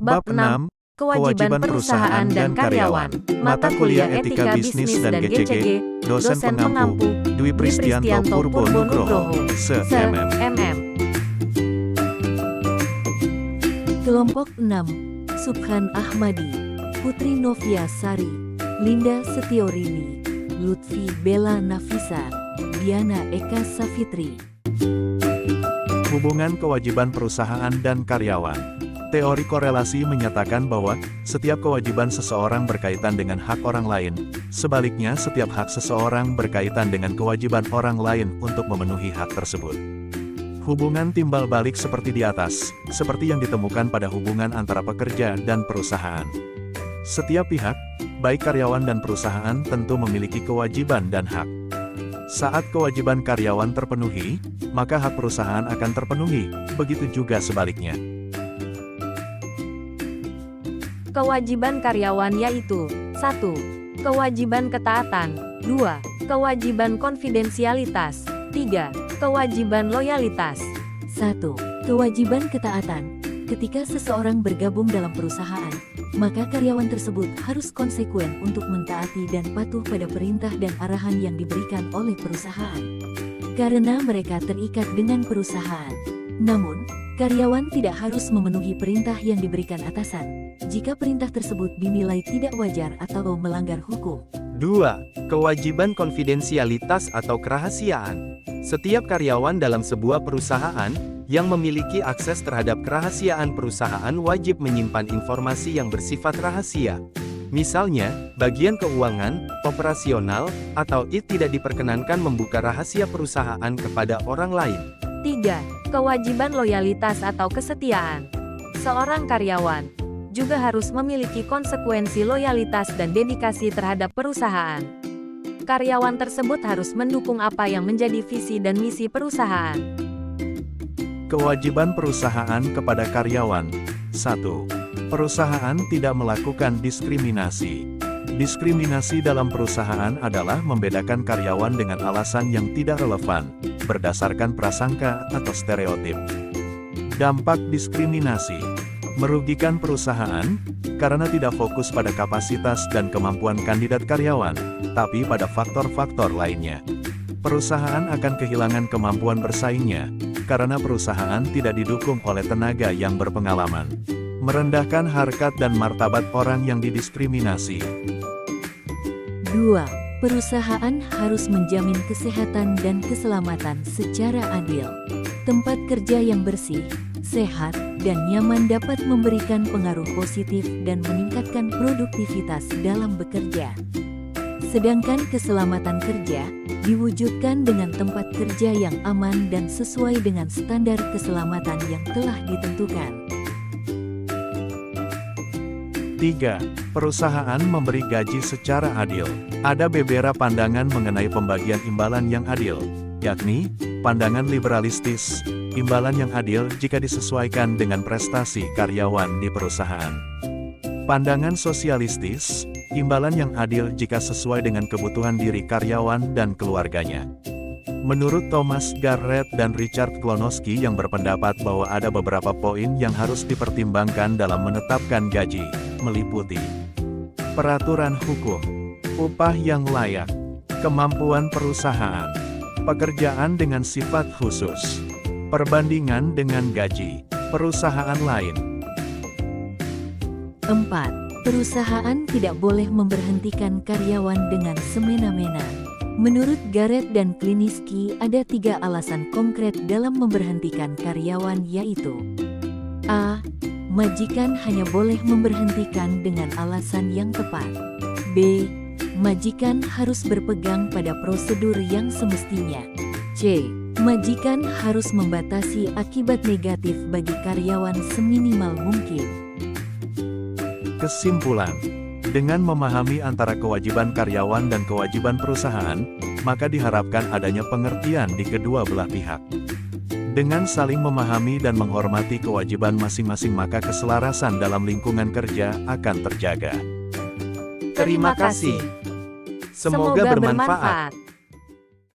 Bab 6, Kewajiban Perusahaan dan Karyawan. Mata Kuliah Etika Bisnis dan GCG, Dosen Pengampu, Dwi Pristianto Purbonugroho, Se.MM. Kelompok 6, Subhan Ahmadi, Putri Novia Sari, Linda Setiorini, Lutfi Bella Nafisa, Diana Eka Safitri. Hubungan kewajiban perusahaan dan karyawan. Teori korelasi menyatakan bahwa setiap kewajiban seseorang berkaitan dengan hak orang lain. Sebaliknya, setiap hak seseorang berkaitan dengan kewajiban orang lain untuk memenuhi hak tersebut. Hubungan timbal balik seperti di atas, seperti yang ditemukan pada hubungan antara pekerja dan perusahaan. Setiap pihak, baik karyawan dan perusahaan, tentu memiliki kewajiban dan hak. Saat kewajiban karyawan terpenuhi, maka hak perusahaan akan terpenuhi, begitu juga sebaliknya. Kewajiban karyawan yaitu 1. Kewajiban ketaatan 2. Kewajiban konfidensialitas 3. Kewajiban loyalitas. 1. Kewajiban ketaatan. Ketika seseorang bergabung dalam perusahaan, maka karyawan tersebut harus konsekuen untuk mentaati dan patuh pada perintah dan arahan yang diberikan oleh perusahaan, karena mereka terikat dengan perusahaan. Namun, karyawan tidak harus memenuhi perintah yang diberikan atasan, jika perintah tersebut dinilai tidak wajar atau melanggar hukum. 2. Kewajiban konfidensialitas atau kerahasiaan. Setiap karyawan dalam sebuah perusahaan yang memiliki akses terhadap kerahasiaan perusahaan wajib menyimpan informasi yang bersifat rahasia. Misalnya, bagian keuangan, operasional, atau tidak diperkenankan membuka rahasia perusahaan kepada orang lain. 3. Kewajiban loyalitas atau kesetiaan. Seorang karyawan juga harus memiliki konsekuensi loyalitas dan dedikasi terhadap perusahaan. Karyawan tersebut harus mendukung apa yang menjadi visi dan misi perusahaan. Kewajiban perusahaan kepada karyawan. 1. Perusahaan tidak melakukan diskriminasi. Diskriminasi dalam perusahaan adalah membedakan karyawan dengan alasan yang tidak relevan, berdasarkan prasangka atau stereotip. Dampak diskriminasi. Merugikan perusahaan, karena tidak fokus pada kapasitas dan kemampuan kandidat karyawan, tapi pada faktor-faktor lainnya. Perusahaan akan kehilangan kemampuan bersaingnya, karena perusahaan tidak didukung oleh tenaga yang berpengalaman. Merendahkan harkat dan martabat orang yang didiskriminasi. 2. Perusahaan harus menjamin kesehatan dan keselamatan secara adil. Tempat kerja yang bersih, sehat, dan nyaman dapat memberikan pengaruh positif dan meningkatkan produktivitas dalam bekerja. Sedangkan keselamatan kerja diwujudkan dengan tempat kerja yang aman dan sesuai dengan standar keselamatan yang telah ditentukan. 3. Perusahaan memberi gaji secara adil. Ada beberapa pandangan mengenai pembagian imbalan yang adil, yakni, pandangan liberalistis, imbalan yang adil jika disesuaikan dengan prestasi karyawan di perusahaan. Pandangan sosialistis, imbalan yang adil jika sesuai dengan kebutuhan diri karyawan dan keluarganya. Menurut Thomas Garrett dan Richard Klonowski yang berpendapat bahwa ada beberapa poin yang harus dipertimbangkan dalam menetapkan gaji, meliputi peraturan hukum, upah yang layak, kemampuan perusahaan, pekerjaan dengan sifat khusus, perbandingan dengan gaji perusahaan lain. 4. Perusahaan tidak boleh memberhentikan karyawan dengan semena-mena. Menurut Garrett dan Kliniski, ada 3 alasan konkret dalam memberhentikan karyawan, yaitu A. Majikan hanya boleh memberhentikan dengan alasan yang tepat. B. Majikan harus berpegang pada prosedur yang semestinya. C. Majikan harus membatasi akibat negatif bagi karyawan seminimal mungkin. Kesimpulan. Dengan memahami antara kewajiban karyawan dan kewajiban perusahaan, maka diharapkan adanya pengertian di kedua belah pihak. Dengan saling memahami dan menghormati kewajiban masing-masing, maka keselarasan dalam lingkungan kerja akan terjaga. Terima kasih. Semoga bermanfaat.